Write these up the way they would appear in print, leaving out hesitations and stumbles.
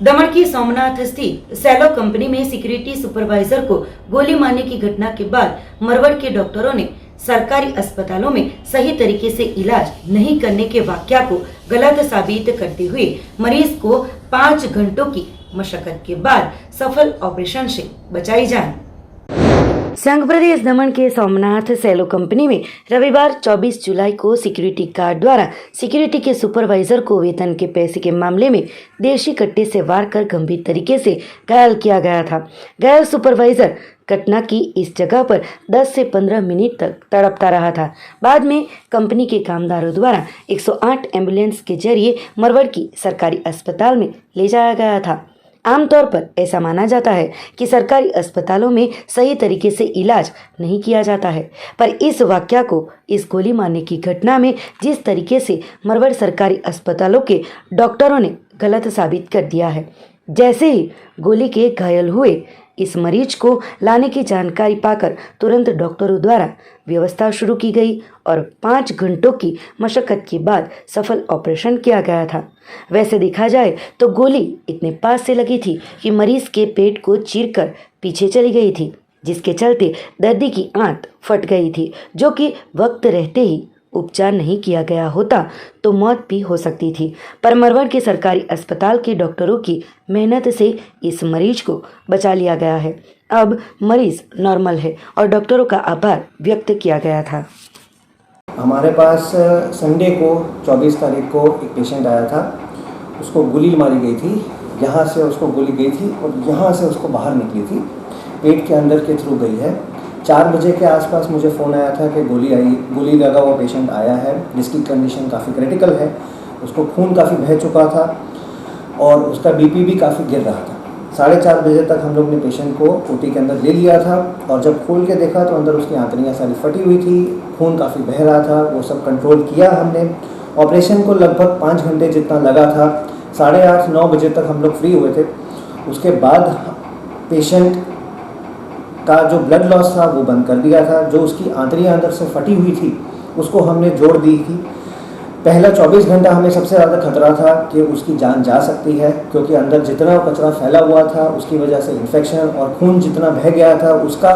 दमन की सोमनाथ स्थित सेलो कंपनी में सिक्योरिटी सुपरवाइजर को गोली मारने की घटना के बाद मरवड़ के डॉक्टरों ने सरकारी अस्पतालों में सही तरीके से इलाज नहीं करने के वाकया को गलत साबित करते हुए मरीज को 5 घंटों की मशक्कत के बाद सफल ऑपरेशन से बचाई जान। संघ प्रदेश दमन के सोमनाथ सेलो कंपनी में रविवार 24 जुलाई को सिक्योरिटी गार्ड द्वारा सिक्योरिटी के सुपरवाइजर को वेतन के पैसे के मामले में देशी कट्टे से वार कर गंभीर तरीके से घायल किया गया था। घायल सुपरवाइजर घटना की इस जगह पर 10 से 15 मिनट तक तड़पता रहा था। बाद में कंपनी के कामदारों द्वारा 108 एम्बुलेंस के जरिए मरवड़ की सरकारी अस्पताल में ले जाया गया था। आमतौर पर ऐसा माना जाता है कि सरकारी अस्पतालों में सही तरीके से इलाज नहीं किया जाता है, पर इस वाकया को इस गोली मारने की घटना में जिस तरीके से मरवड़ सरकारी अस्पतालों के डॉक्टरों ने गलत साबित कर दिया है। जैसे ही गोली के घायल हुए इस मरीज को लाने की जानकारी पाकर तुरंत डॉक्टरों द्वारा व्यवस्था शुरू की गई और 5 घंटों की मशक्कत के बाद सफल ऑपरेशन किया गया था। वैसे देखा जाए तो गोली इतने पास से लगी थी कि मरीज के पेट को चीरकर पीछे चली गई थी, जिसके चलते दर्दी की आंत फट गई थी, जो कि वक्त रहते ही उपचार नहीं किया गया होता तो मौत भी हो सकती थी। पर मरवड़ के सरकारी अस्पताल के डॉक्टरों की मेहनत से इस मरीज को बचा लिया गया है। अब मरीज नॉर्मल है और डॉक्टरों का आभार व्यक्त किया गया था। हमारे पास संडे को 24 तारीख को एक पेशेंट आया था। उसको गोली मारी गई थी, यहाँ से उसको गोली गई थी और यहाँ से उसको बाहर निकली थी, पेट के अंदर के थ्रू गई है। 4 बजे के आसपास मुझे फ़ोन आया था कि गोली लगा हुआ पेशेंट आया है, जिसकी कंडीशन काफ़ी क्रिटिकल है। उसको खून काफ़ी बह चुका था और उसका बीपी भी काफ़ी गिर रहा था। 4:30 बजे तक हम लोग ने पेशेंट को ओटी के अंदर ले लिया था और जब खोल के देखा तो अंदर उसकी आंतड़ियाँ सारी फटी हुई थी, खून काफ़ी बह रहा था। वो सब कंट्रोल किया हमने। ऑपरेशन को लगभग 5 घंटे जितना लगा था। 8:30-9 बजे तक हम लोग फ्री हुए थे। उसके बाद पेशेंट का जो ब्लड लॉस था वो बंद कर दिया था। जो उसकी आंतड़ियाँ अंदर से फटी हुई थी उसको हमने जोड़ दी थी। पहला 24 घंटा हमें सबसे ज़्यादा खतरा था कि उसकी जान जा सकती है, क्योंकि अंदर जितना कचरा फैला हुआ था उसकी वजह से इन्फेक्शन और खून जितना बह गया था उसका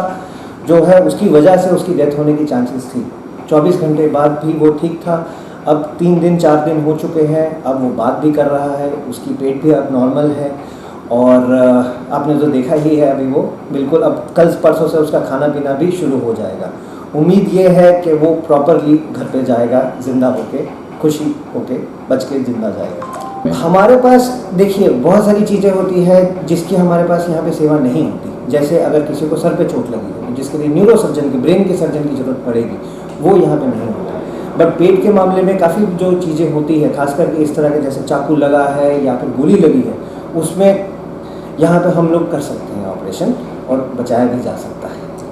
जो है उसकी वजह से उसकी डेथ होने की चांसेस थी। 24 घंटे बाद भी वो ठीक था। अब 3 दिन 4 दिन हो चुके हैं, अब वो बात भी कर रहा है, उसकी पेट भी अब नॉर्मल है और आपने जो देखा ही है अभी वो बिल्कुल अब कल परसों से उसका खाना पीना भी शुरू हो जाएगा। उम्मीद ये है कि वो प्रॉपरली घर पे जाएगा, ज़िंदा होके, खुशी होके, बच के ज़िंदा जाएगा। हमारे पास देखिए बहुत सारी चीज़ें होती है जिसकी हमारे पास यहाँ पे सेवा नहीं होती। जैसे अगर किसी को सर पे चोट लगी हो जिसके लिए न्यूरो सर्जन की, ब्रेन के सर्जन की ज़रूरत पड़ेगी, वो यहाँ पे नहीं होता। बट पेट के मामले में काफ़ी जो चीज़ें होती है, खास करके इस तरह के जैसे चाकू लगा है या फिर गोली लगी है, उसमें यहाँ पे हम लोग कर सकते हैं ऑपरेशन और बचाया भी जा सकता है।